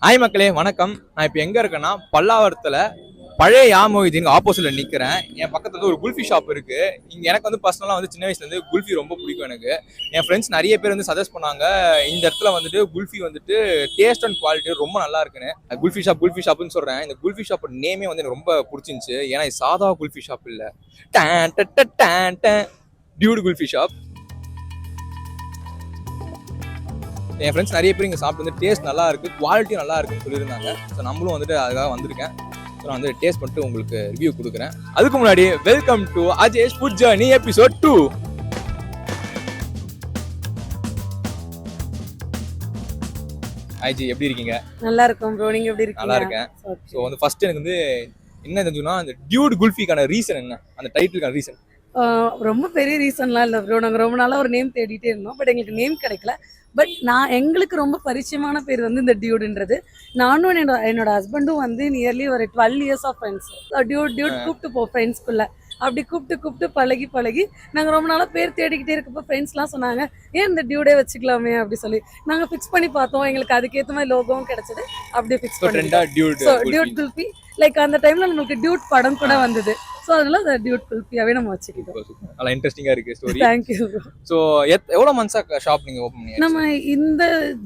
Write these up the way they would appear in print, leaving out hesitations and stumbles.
Hi மக்களே வணக்கம். நான் இப்போ எங்கே இருக்கேன்னா பல்லாவரத்தில் பழைய யாமொய்தீன் ஆப்போசிட்டில் நிற்கிறேன். என் பக்கத்தில் ஒரு குல்ஃபி ஷாப் இருக்குது. இங்கே எனக்கு வந்து பர்சனலாக வந்து சின்ன வயசுலேருந்து குல்ஃபி ரொம்ப பிடிக்கும். எனக்கு என் ஃப்ரெண்ட்ஸ் நிறைய பேர் வந்து சஜஸ்ட் பண்ணாங்க இந்த இடத்துல வந்துட்டு குல்ஃபி வந்துட்டு டேஸ்ட் அண்ட் குவாலிட்டி ரொம்ப நல்லா இருக்குன்னு. குல்ஃபி ஷாப்னு சொல்கிறேன். இந்த குல்ஃபி ஷாப்போட நேமே வந்து எனக்கு ரொம்ப பிடிச்சிருந்துச்சு. ஏன்னா இது சாதா குல்ஃபி ஷாப் இல்லை, டியூட் குல்ஃபி ஷாப். என் ஃப்ரெண்ட்ஸ் நிறைய பேர் இங்கே சாப்பிட்டு வந்து டேஸ்ட் நல்லா இருக்குது, குவாலிட்டி நல்லா இருக்குன்னு சொல்லியிருந்தாங்க. ஸோ நம்மளும் வந்துட்டு அதுக்காக வந்திருக்கேன். ஸோ நான் வந்து டேஸ்ட் பண்ணிட்டு உங்களுக்கு ரிவ்யூ கொடுக்குறேன். அதுக்கு முன்னாடி welcome to Ajesh food journey episode 2. IG எப்படி இருக்கீங்க? நல்லா இருக்கும் ப்ரோ, நீங்க எப்படி இருக்கீங்க? நல்லா இருக்கேன். ஸோ வந்து ஃபர்ஸ்ட் எனக்கு வந்து என்ன தெரிஞ்சுன்னா அந்த டியூட் குல்ஃபிக்கான ரீசன் என்ன, அந்த டைட்டிலுக்கான ரீசன்? ரொம்ப பெரிய ரீசன்லாம் இல்லை ப்ரோ. நாங்கள் ரொம்ப நாளாக ஒரு நேம் தேடிட்டே இருந்தோம், பட் எங்களுக்கு நேம் கிடைக்கல. பட் எங்களுக்கு ரொம்ப பரிச்சயமான பேர் வந்து இந்த டியூடுன்றது. நானும் என்னோட ஹஸ்பண்டும் வந்து நியர்லி ஒரு 12 years ஆஃப் ஃப்ரெண்ட்ஸ். டியூட் கூப்பிட்டு ஃப்ரெண்ட்ஸ்குள்ள அப்படி கூப்பிட்டு பழகி நாங்கள் ரொம்ப நாளாக பேர் தேடிக்கிட்டே இருக்கப்போ ஃப்ரெண்ட்ஸ்லாம் சொன்னாங்க, ஏன் இந்த டியூடே வச்சுக்கலாமே அப்படி சொல்லி நாங்கள் ஃபிக்ஸ் பண்ணி பார்த்தோம். எங்களுக்கு அதுக்கேற்ற மாதிரி லோகோவும் கிடைச்சது. அப்படியே ஃபிக்ஸ் பண்ணிட்டோம். டியூட் குல்ஃபி லைக் அந்த டைம்ல நம்மளுக்கு டியூட் படம் கூட வந்தது. ஸோ அதனால அந்த டியூட் குல்ஃபியாவே நம்ம வச்சுக்கிட்டோம். நல்லா இன்ட்ரெஸ்டிங்கா இருக்கு ஸ்டோரி. தேங்க்யூ. ஸோ எவ்வளோ மந்த்ஸா ஷாப் நீங்க ஓபன் பண்ணீங்க? நம்ம இந்த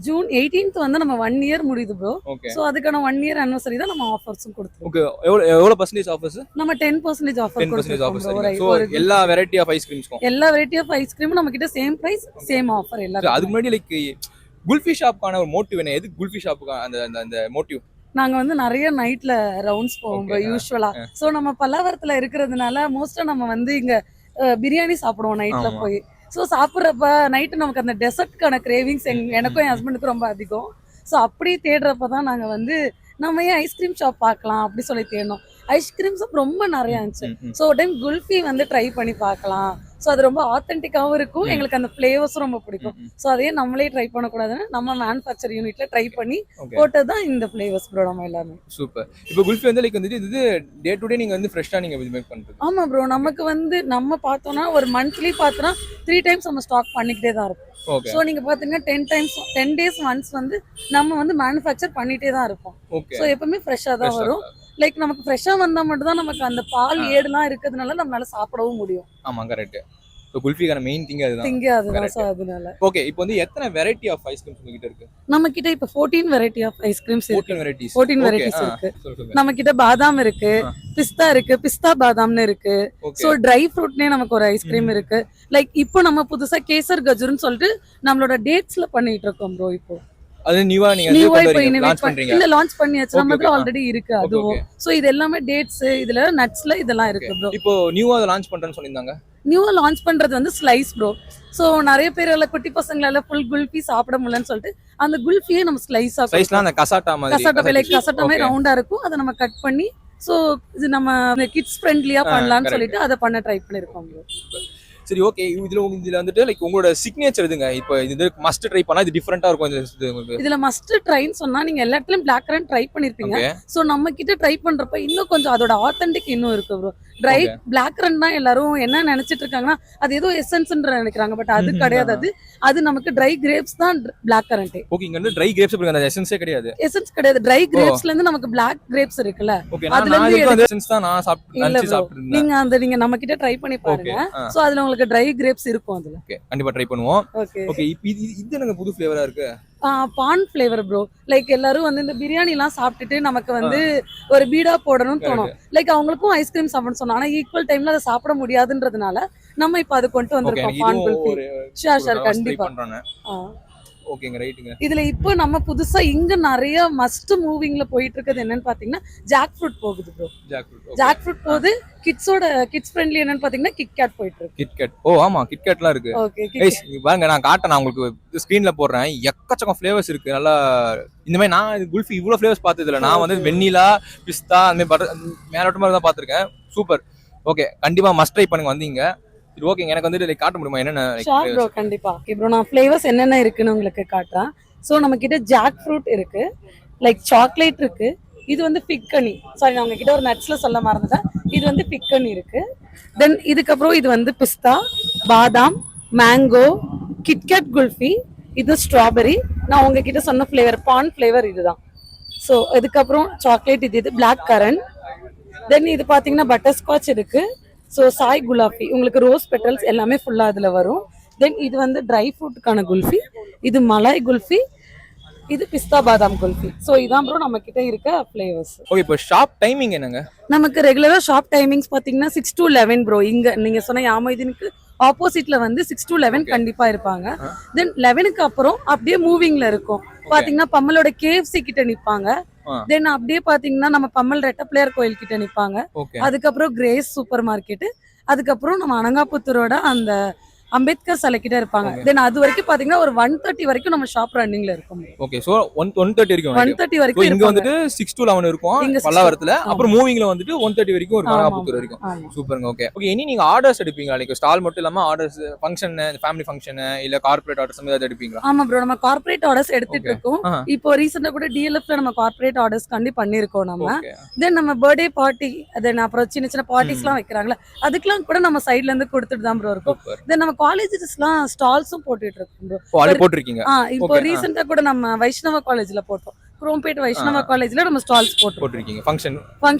ஜூன் 18th வந்து நம்ம 1 year முடியுது ப்ரோ. ஸோ அதுக்கான 1 year anniversary தான் நம்ம ஆஃபர்ஸும் கொடுத்துருக்கோம். ஓகே, எவ்வளோ பர்சன்டேஜ் ஆஃபர்ஸ்? நம்ம 10% ஆஃபர் கொடுத்துருக்கோம். ஸோ எல்லா வெரைட்டி ஆஃப் ஐஸ்கிரீம்ஸ்க்கும் எல்லா வெரைட்டி ஆஃப் ஐஸ்கிரீமும் நம்ம கிட்ட சேம் பிரைஸ் சேம் ஆஃபர் எல்லாரும். அதுக்கு முன்னாடி லைக் குல்ஃபி ஷாப்க்கான ஒரு மோட்டிவ் என்ன? எது குல்ஃபி ஷாப்புக்கு அந்த மோட்டிவ்? நாங்க வந்து நிறைய நைட்ல ரவுண்ட்ஸ் போவோம் யூஸ்வலா. சோ நம்ம பல்லாவரத்துல இருக்கிறதுனால மோஸ்டா நம்ம வந்து இங்க பிரியாணி சாப்பிடுவோம் நைட்ல போய். ஸோ சாப்பிட்றப்ப நைட்டு நமக்கு அந்த டெசர்ட்கான கிரேவிங்ஸ் எனக்கும் என் ஹஸ்பண்டுக்கும் ரொம்ப அதிகம். ஸோ அப்படி தேடுறப்ப தான் நாங்கள் வந்து நம்ம ஏன் ஐஸ்கிரீம் ஷாப் பார்க்கலாம் அப்படி சொல்லி தேடணும். ஐஸ்கிரீம் ஷாப் ரொம்ப நிறையா இருந்துச்சு. ஸோ ஒரு டைம் குல்ஃபி வந்து ட்ரை பண்ணி பார்க்கலாம். ஸோ அது ரொம்ப ஆத்தென்டிக்காகவும் இருக்கும், எங்களுக்கு அந்த ஃப்ளேவர்ஸும் ரொம்ப பிடிக்கும். ஸோ அதையே நம்மளே ட்ரை பண்ணக்கூடாதுன்னு நம்ம மேனுஃபேக்சர் யூனிட்ல ட்ரை பண்ணி போட்டது தான் இந்த ஃப்ளேவர்ஸ் ப்ரோ. நம்ம எல்லாமே சூப்பர். இப்போ குல்ஃபி வந்து லைக் வந்து இது டே டு டே நீங்கள் வந்து ஃப்ரெஷ்ஷாக நீங்கள் மேக் பண்ணுறது? ஆமாம் ப்ரோ. நமக்கு வந்து நம்ம பார்த்தோன்னா ஒரு மந்த்லி பார்த்தோன்னா 3 times நம்ம ஸ்டாக் பண்ணிக்கிட்டே தான் இருக்கும். ஸோ நீங்கள் பார்த்தீங்கன்னா 10 days ஒன்ஸ் வந்து நம்ம வந்து மேனுஃபேக்சர் பண்ணிகிட்டே தான் இருப்போம். ஸோ எப்பவுமே ஃப்ரெஷ்ஷாக தான் வரும். லைக் நமக்கு ஃப்ரெஷ்ஷாக வந்தால் மட்டும் தான் நமக்கு அந்த பால் ஏடுலாம் இருக்கிறதுனால நம்மளால சாப்பிடவும் முடியும். ஆமாம், கரெக்ட். ஸோ குல்ஃபிக்கான மெயின் திங் அதுதான். ஸோ அதனால ஓகே, இப்போ வந்து எத்தனை வெரைட்டி ஆஃப் ஐஸ்கிரீம்ஸ் உங்ககிட்ட இருக்கு? நம்ம கிட்ட இப்போ 14 வெரைட்டி ஆஃப் ஐஸ்கிரீம்ஸ் இருக்கு. 14 வெரைட்டிஸ் இருக்கு. நம்ம கிட்ட பாதாம் இருக்கு, பிஸ்தா இருக்கு, பிஸ்தா பாதாம்னு இருக்கு. ஸோ ட்ரை ஃப்ரூட்னே நமக்கு ஒரு ஐஸ்கிரீம் இருக்கு. லைக் இப்போ நம்ம புதுசா கேசர் கஜூர்னு சொல்லிட்டு நம்மளோட டேட்ஸ்ல பண்ணிட்டு இருக்கோம் ப்ரோ. இப்போ அது நியூவா நீங்க லான்ச் பண்றீங்க? இல்ல, லான்ச் பண்ணியாச்சு. நம்மதுல ஆல்ரெடி இருக்கு அதுவும். சோ இது எல்லாமே டேட்ஸ், இதுல நட்ஸ்ல இதெல்லாம் இருக்கு ப்ரோ. இப்போ நியூவா லான்ச் பண்றேன்னு சொல்லிருந்தாங்க. நியூவா லான்ச் பண்றது வந்து ஸ்லைஸ் ப்ரோ. சோ நிறைய பேரால குட்டி பசங்களால ஃபுல் குல்ஃபி சாப்பிட முடியலன்னு சொல்லிட்டு அந்த குல்ஃபியே நம்ம ஸ்லைஸா அந்த கசாட்டா மாதிரி ரவுண்டா இருக்கும். அதை நம்ம கட் பண்ணி சோ இது நம்ம கிட்ஸ் ஃப்ரெண்ட்லியா பண்ணலாம்னு சொல்லிட்டு அதை பண்ண ட்ரை பண்ணிருக்கோம் ப்ரோ. சரி, ஓகே. இதுல வந்துட்டு லைக் உங்களோட சிக்னேச்சர் எதுங்க? இப்போ இது மஸ்ட் ட்ரை பண்ணா இது டிஃபரண்டா இருக்கும். இதுல மஸ்ட் ட்ரைன்னு சொன்னா நீங்க எல்லா இடத்துலயும் பிளாக் கரண்ட் ட்ரை பண்ணிருப்பீங்க. சோ நம்ம கிட்ட ட்ரை பண்றப்ப இன்னும் கொஞ்சம் அதோட ஆத்தென்டிக் இன்னும் இருக்கு ப்ரோ. ட்ரை பிளாக் கரண்ட் தான் எல்லாரும் என்ன நினைச்சிட்டு இருக்காங்கன்னா அது ஏதோ எசன்ஸ்ன்ற நினைக்கிறாங்க. பட் அது கிடையாது. அது நமக்கு ட்ரை கிரேப்ஸ் தான் பிளாக் கரண்ட். ஓகே, இங்க வந்து ட்ரை கிரேப்ஸ் இருக்கு, அந்த எசன்ஸே கிடையாது. எசன்ஸ் கிடையாது. ட்ரை கிரேப்ஸ்ல இருந்து நமக்கு பிளாக் கிரேப்ஸ் இருக்குல, அதுல இருந்து எசன்ஸ் தான் நான் சாப்பிட்டேன். நீங்க நம்ம கிட்ட ட்ரை பண்ணி பாருங்க. சோ அதுல உங்களுக்கு ட்ரை கிரேப்ஸ் இருக்கும் அதுல. ஓகே, கண்டிப்பா ட்ரை பண்ணுவோம். ஓகே, இது எனக்கு புது ஃப்ளேவரா இருக்கு. பான் ஃப்ளேவர் ப்ரோ. லைக் எல்லாரும் வந்து இந்த பிரியாணி எல்லாம் சாப்பிட்டுட்டு நமக்கு வந்து ஒரு பீடா போடணும்னு தோணும். லைக் அவங்களுக்கும் ஐஸ்கிரீம் சாப்பிடணும்னு சொன்னா ஆனா ஈக்குவல் டைம்ல அதை சாப்பிட முடியாதுன்றதுனால நம்ம இப்ப அது கொண்டு வந்திருக்கோம். பான் குல்ஃபி ஷூர் கண்டிப்பா. ஓகேங்க, ரைட்டுங்க. இதுல இப்போ நம்ம புதுசா இங்க நிறைய மஸ்ட் மூவிங்ல போயிட்டு இருக்குது என்னன்னு பாத்தீங்கன்னா ஜாக் ஃப்ரூட் போகுது ப்ரோ. ஜாக் ஃப்ரூட் போகுது. கிட்ஸ் ஃப்ரெண்ட்லி என்னன்னு பாத்தீங்கன்னா கிட்கேட் போயிட்டு இருக்கு. கிட்கேட், ஓ ஆமா, கிட்கேட்லாம் இருக்கு. கைஸ் வாங்க, நான் காட்டுறேன் உங்களுக்கு, ஸ்கிரீன்ல போடுறேன். எக்கச்சக்கம் ஃப்ளேவர்ஸ் இருக்கு. நல்லா இந்த மாதிரி நான் குல்ஃபி இவ்வளவு ஃப்ளேவர்ஸ் பார்த்தது இல்ல. நான் வந்து வெண்ணிலா, பிஸ்தா அந்த மாதிரி மேலோட்டமா தான் பார்த்திருக்கேன். சூப்பர். ஓகே, கண்டிப்பா மஸ்ட் ட்ரை பண்ணுங்க வந்தீங்க. சரி, ஓகே. எனக்கு வந்து லைக் காட்ட முடியுமா என்னென்ன? ஷூர் ப்ரோ, கண்டிப்பா. இப்போ நான் ஃப்ளேவர்ஸ் என்னென்ன இருக்குன்னு உங்களுக்கு காட்டுறேன். ஸோ நம்ம கிட்ட ஜாக் ஃப்ரூட் இருக்கு, லைக் சாக்லேட் இருக்கு. இது வந்து பிக்கனி, சாரி நான் உங்ககிட்ட ஒரு நட்ஸ்ல சொல்ல மறந்துட்டேன். இது வந்து பிக்கனி இருக்கு. தென் இதுக்கப்புறம் இது வந்து பிஸ்தா, பாதாம், மேங்கோ, கிட்கேட் குல்ஃபி, இது ஸ்ட்ராபெரி. நான் உங்ககிட்ட சொன்ன ஃப்ளேவர் பான் ஃப்ளேவர் இதுதான். ஸோ இதுக்கப்புறம் சாக்லேட் இது பிளாக் கரண்ட். தென் இது பார்த்தீங்கன்னா பட்டர்ஸ்காட்ச் இருக்கு. ஸோ சாய் குலாஃபி உங்களுக்கு ரோஸ் பெட்டல்ஸ் எல்லாமே ஃபுல்லாக அதில் வரும். தென் இது வந்து ட்ரை ஃப்ரூட்டுக்கான குல்ஃபி, இது மலாய் குல்ஃபி, இது பிஸ்தா பாதாம் குல்ஃபி. ஸோ இதான் ப்ரோ நம்ம கிட்ட இருக்க ஃப்ளேவர்ஸ். ஓகே, இப்போ ஷாப் டைமிங் என்னங்க? நமக்கு ரெகுலரா ஷாப் டைமிங்ஸ் பாத்தீங்கன்னா 6 to 11 ப்ரோ. இங்க நீங்க சொன்ன யாமொய்தீனுக்கு ஆப்போசிட்ல வந்து 6 to 11 கண்டிப்பா இருப்பாங்க. தென் 11க்கு அப்புறம் அப்படியே மூவிங்ல இருக்கும். பாத்தீங்கன்னா பம்மலோட KFC கிட்ட நிப்பாங்க. தென் அப்படியே பாத்தீங்கன்னா நம்ம பம்மல் ரெட்டப்பிள்ளையார் கோயில் கிட்ட நிப்பாங்க. அதுக்கப்புறம் கிரேஸ் சூப்பர் மார்க்கெட், அதுக்கப்புறம் நம்ம அனங்காபுத்தூரோட அந்த அம்பேத்கர் சிலை கிட்ட இருப்பாங்க. தென் அது வரைக்கும் பாத்தீங்கன்னா ஒரு 1:30 வரைக்கும் நம்ம ஷாப் ரன்னிங்ல இருக்கும். ஓகே, சோ 1:30 வரைக்கும் 1:30 வரைக்கும் இங்க வந்துட்டு 6 to 11 இருக்கும் பல்லாவரத்துல. அப்புறம் மூவிங்ல வந்துட்டு 1:30 வரைக்கும் ஒரு அனங்காபுத்தூர் வரைக்கும். சூப்பருங்க. ஓகே ஓகே, இனி நீங்க ஆர்டர்ஸ் எடுப்பீங்களா? லைக் ஸ்டால் மட்டும் இல்லாம ஆர்டர்ஸ், ஃபங்க்ஷன், ஃபேமிலி ஃபங்க்ஷன் இல்ல கார்ப்பரேட் ஆர்டர்ஸ் ஏதாவது எடுப்பீங்களா? ஆமா ப்ரோ, நம்ம கார்ப்பரேட் ஆர்டர்ஸ் எடுத்துட்டு இருக்கோம். இப்போ ரீசெண்டா கூட DLFல நம்ம கார்ப்பரேட் ஆர்டர்ஸ் கண்டி பண்ணிருக்கோம் நம்ம. தென் நம்ம பர்த்டே பார்ட்டி, தென் அப்புறம் சின்ன சின்ன பார்ட்டிஸ்லாம் வைக்கிறாங்களா, அதுக்கெல்லாம் கூட நம்ம சைடுல இருந்து கொடுத்துட்டு தான் ப்ரோ இருக்கோம். தென் நம்ம காலேஜஸ்லாம் ஸ்டால்ஸும் போட்டுட்டு இருக்கோம் ப்ரோ. ஆல்ரெடி போட்டுருக்கீங்க? இப்போ ரீசெண்டா கூட நம்ம வைஷ்ணவ காலேஜ்ல போட்டோம். குரோம்பேட் வைஷ்ணவ காலேஜ்ல நம்ம ஸ்டால்ஸ் போட்டுருக்கீங்க. ஃபங்க்ஷன்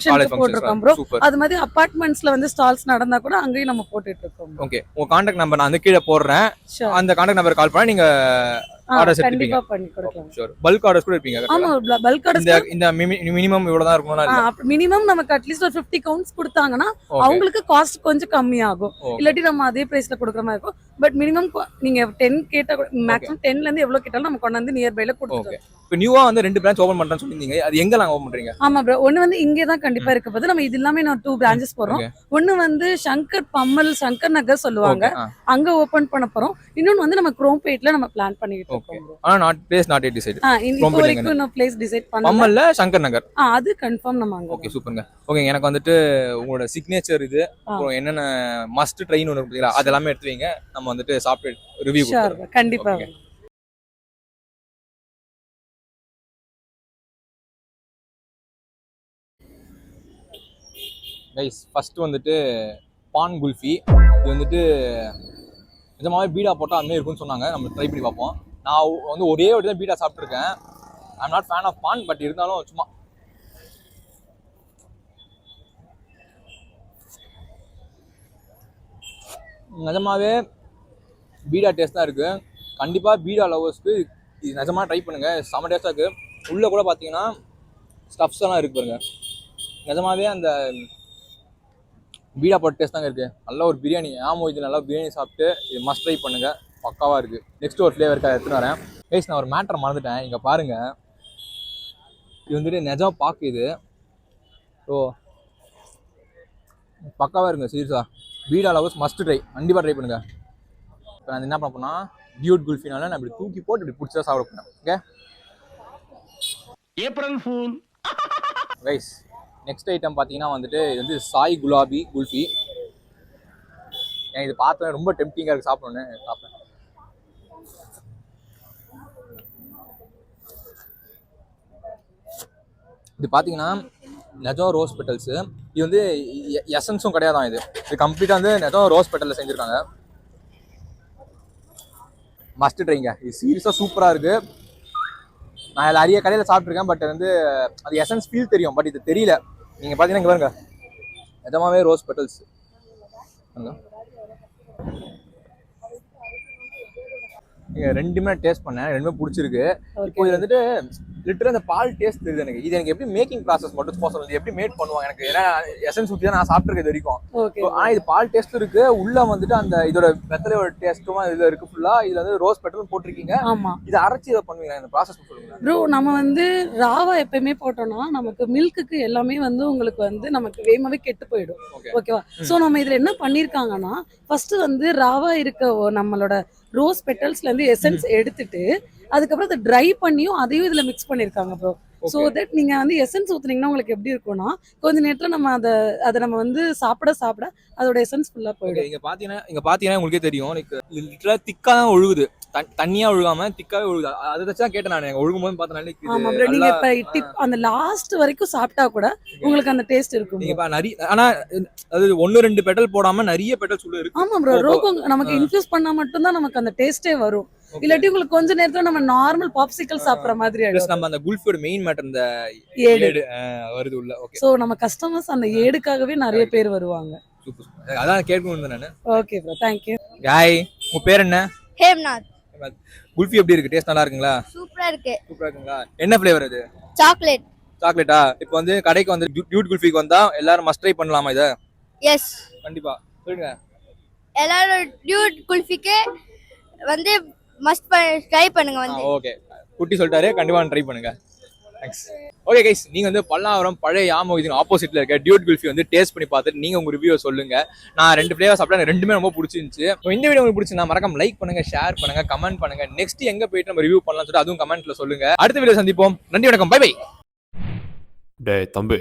போட்டுருக்கோம் ப்ரோ. அது மாதிரி அபார்ட்மெண்ட்ஸ்ல வந்து ஸ்டால்ஸ் நடந்தா கூட அங்கேயும் நம்ம போட்டுட்டு இருக்கோம். ஓகே, உங்க கான்டாக்ட் நம்பர் நான் வந்து கீழே போடுறேன். அந்த கான்டாக்ட் நம்பர் கால் பண்ணா நீங்க ஆர்டர்ஸ் கண்டிப்பா பண்ணி கொடுக்கலாம். ஷூர். பல்க் ஆர்டர்ஸ் கூட எடுப்பீங்க? ஆமா, பல்க் ஆர்டர்ஸ் இந்த மினிமம் இவ்வளவு தான் இருக்கணும்னா மினிமம் நமக்கு அட்லீஸ்ட் ஒரு 50 கவுண்ட்ஸ் கொடுத்தாங்கன்னா அவங்களுக்கு காஸ்ட் கொஞ்சம் கம்மியாகும். இல்லாட்டி நம்ம அதே பிரைஸ்ல கொடுக்குற மாதிரி இருக்கும். பட் மினிமம் நீங்க 10 கேட்டா மேக்ஸிமம் 10ல இருந்து எவ்வளவு கேட்டாலும் நம்ம கொண்டு வந்து நியர் பைல கொடுத்துருவோம். இப்போ நியூவா வந்து 2 பிரான்ச் ஓபன் பண்றேன்னு சொல்லிருந்தீங்க, அது எங்கலாம் ஓபன் பண்றீங்க? ஆமா ப்ரோ, ஒன்னு வந்து இங்கே தான் கண்டிப்பா இருக்க போது. நம்ம இது எல்லாமே நான் 2 பிரான்ச்சஸ் போறோம். ஒன்னு வந்து சங்கர் நகர் சொல்லுவாங்க, அங்க ஓபன் பண்ண போறோம். இன்னொன்னு வந்து நம்ம குரோம்பேட்ல நம்ம பிளான் பண்ணிட்டு இருக்கோம். ஆனா not place not yet decide. இப்போ வரைக்கும் நான் பிளேஸ் டிசைட் பண்ணல. பம்மல்ல சங்கர் நகர் அது கன்ஃபார்ம் நம்ம அங்க. ஓகே, சூப்பர்ங்க. ஓகே, எனக்கு வந்துட்டு உங்களோட சிக்னேச்சர் இது அப்புறம் என்னென்ன மஸ்ட் ட்ரைன்னு ஒன்று இருக்குங்களா, அதெல்லாமே எடுத்து வைங்க. நம்ம வந்துட்டு சாப்பிட்டு ரிவ்யூ கொடுப்போம். கண்டிப்பா. கைஸ், ஃபர்ஸ்ட் வந்துட்டு பான் குல்ஃபி. இது வந்துட்டு நிஜமாவே பீடா போட்டால் அதுமாதிரி இருக்குன்னு சொன்னாங்க. நம்ம ட்ரை பண்ணி பார்ப்போம். நான் வந்து ஒரே ஒரு தான் பீடா சாப்பிட்ருக்கேன். I am not fan of paan, but இருந்தாலும் சும்மா நிஜமாவே பீடா டேஸ்ட் தான் இருக்குது. கண்டிப்பாக பீடா லவர்ஸ்க்கு இது நிஜமாக ட்ரை பண்ணுங்கள். செம்ம டேஸ்ட்டாக இருக்குது. உள்ளே கூட பார்த்தீங்கன்னா ஸ்டஃப்ஸ் எல்லாம் இருக்குது பாருங்க. நிஜமாவே அந்த பீடா போட்ட டேஸ்ட் தாங்க இருக்குது. நல்ல ஒரு பிரியாணி, இது நல்லா பிரியாணி சாப்பிட்டு இது மஸ்ட் ட்ரை பண்ணுங்கள். பக்காவாக இருக்குது. நெக்ஸ்ட் ஒரு ஃப்ளேவருக்காக எடுத்துன்னு வரேன். கைஸ், நான் ஒரு மேட்டரை மறந்துட்டேன். இங்கே பாருங்கள், இது வந்துட்டு நிஜம் பாக்கு. இது பக்காவாக இருக்குங்க. சீரியஸா பீடா லவர்ஸ் மஸ்ட் ட்ரை, கண்டிப்பாக ட்ரை பண்ணுங்கள். இப்போ நான் என்ன பண்ண போனால் டியூட் குல்ஃபினால நான் இப்படி தூக்கி போட்டு இப்படி பிடிச்சா சாப்பிட போனேன். Okay, April fool. Guys, next item பார்த்தீங்கன்னா வந்துட்டு இது வந்து சாய் குலாபி குல்ஃபி. எனக்கு இது பார்த்தோன்னே ரொம்ப டெம்டிங்காக இருக்குது சாப்பிடணுன்னு சாப்பிட்டேன். இது பார்த்தீங்கன்னா நெஜம் ரோஸ் பெட்டல்ஸு. இது வந்து எசன்ஸும் கிடையாதான். இது கம்ப்ளீட்டாக வந்து நெஜம் ரோஸ் பெட்டலில் செஞ்சுருக்காங்க. மஸ்ட் ட்ரைங்க. இது சீரியஸாக சூப்பராக இருக்குது. நான் நிறைய கடையில் சாப்பிட்ருக்கேன், பட் வந்து அது எசன்ஸ் ஃபீல் தெரியும், பட் இது தெரியல. நீங்கள் பார்த்தீங்கன்னா இங்கே பாருங்க, நிஜமாவே ரோஸ் பெட்டல்ஸ். ரெண்டுமே டேஸ்ட் பண்ணேன், ரெண்டுமே பிடிச்சிருக்கு. இப்போ இது வந்துட்டு லிட்டரா அந்த பால் டேஸ்ட் தெரியுது எனக்கு. இது எனக்கு எப்படி மேக்கிங் ப்ராசஸ் மட்டும் சொல்லுது, எப்படி மேட் பண்ணுவாங்க எனக்கு. ஏன்னா எசன்ஸ் ஊற்றி தான் நான் சாப்பிட்ருக்கேன் இது வரைக்கும். ஆனால் இது பால் டேஸ்ட் இருக்கு. உள்ள வந்துட்டு அந்த இதோட வெத்தலையோட டேஸ்ட்டும் இதுல இருக்கு ஃபுல்லா. இதுல வந்து ரோஸ் பெட்டலும் போட்டிருக்கீங்க. இது அரைச்சி இதை பண்ணுவீங்க, இந்த ப்ராசஸ் சொல்லுங்க ப்ரோ. நம்ம வந்து ராவா எப்பயுமே போட்டோம்னா நமக்கு மில்க்குக்கு எல்லாமே வந்து உங்களுக்கு வந்து நமக்கு வேகமாவே கெட்டு போயிடும். ஓகேவா? ஸோ நம்ம இதுல என்ன பண்ணிருக்காங்கன்னா, ஃபர்ஸ்ட் வந்து ராவா இருக்க நம்மளோட ரோஸ் பெட்டல்ஸ்ல இருந்து எசன்ஸ் எடுத்துட்டு அதுக்கப்புறம் அதை ட்ரை பண்ணியும் அதையும் இதுல மிக்ஸ் பண்ணிருக்காங்க ப்ரோ. ஸோ தட் நீங்க வந்து எசன்ஸ் ஊத்துனீங்கன்னா உங்களுக்கு எப்படி இருக்கும்னா, கொஞ்ச நேரத்துல நம்ம அதை நம்ம வந்து சாப்பிட அதோட எசன்ஸ் ஃபுல்லா போயிடும். இங்க பாத்தீங்கன்னா உங்களுக்கே தெரியும், லிட்டரலா திக்கா தான் ஒழுகுது. தண்ணியா ஒழுகாம திக்காவே ஒழுகுது. அதை தான் கேட்டேன் நான் ஒழுகும் போது பார்த்தேன். நீங்க இப்ப அந்த லாஸ்ட் வரைக்கும் சாப்பிட்டா கூட உங்களுக்கு அந்த டேஸ்ட் இருக்கும். நீங்க நிறைய, ஆனா அது 1-2 பெட்டல் போடாம நிறைய பெட்டல்ஸ் உள்ள இருக்கு. ஆமா ப்ரோ, ரோகம் நமக்கு இன்ஃபியூஸ் பண்ணா மட்டும் தான் நமக்கு அந்த டேஸ்டே வரும். இல்லாட்டி உங்களுக்கு கொஞ்ச நேரத்துல நம்ம நார்மல் பாப்சிக்கல் சாப்பிடுற மாதிரி ப்ளஸ் ஆயிடும். நம்ம அந்த குல்ஃபியோட மெயின் மேட்டர் இந்த ஏடு. ஏடு வருது உள்ள. ஓகே சோ நம்ம கஸ்டமர்ஸ் அந்த ஏடுக்காகவே நிறைய பேர் வருவாங்க. சூப்பர். அதான் கேட்கணும் நானு. Okay bro, thank you. காய், உங்க பேர் என்ன? ஹேம்நாத். குல்ஃபி எப்படி இருக்கு? டேஸ்ட் நல்லா இருக்குங்களா? சூப்பரா இருக்கு. சூப்பரா இருக்குங்களா? என்ன ஃப்ளேவர் இது? சாக்லேட். சாக்லேட்டா? இப்போ வந்து கடைக்கு வந்து டியூட் குல்ஃபிக்கு வந்தா எல்லாரும் மஸ்ட் ட்ரை பண்ணலாமா இத? எஸ், கண்டிப்பா சொல்லுங்க. எல்லாரும் டியூட் குல்ஃபிக்கு வந்து மஸ்ட் ட்ரை பண்ணுங்க வந்து. ஓகே, குட்டி சொல்லிட்டாரு, கண்டிப்பா ட்ரை பண்ணுங்க. தேங்க்ஸ். ஓகே கைஸ், நீங்க வந்து பல்லாவரம் பழைய யாமோகிதீன் ஆப்போசிட்ல இருக்க டியூட் குல்ஃபி வந்து டேஸ்ட் பண்ணி பார்த்துட்டு நீங்க உங்க ரிவ்யூ சொல்லுங்க. நான் 2 ஃபிளேவர் சாப்பிட்டேன், எனக்கு ரெண்டுமே ரொம்ப பிடிச்சிருந்துச்சு. இந்த வீடியோ உங்களுக்கு பிடிச்சிருந்தா மறக்காம லைக் பண்ணுங்க, ஷேர் பண்ணுங்க, கமெண்ட் பண்ணுங்க. நெக்ஸ்ட் எங்க போயிட்டு நம்ம ரிவ்யூ பண்ணலாம்னு சொல்லிட்டு அதுவும் கமெண்ட்ல சொல்லுங்க. அடுத்த வீடியோ சந்திப்போம். நன்றி, வணக்கம், பை பை. டேய் தம்பி,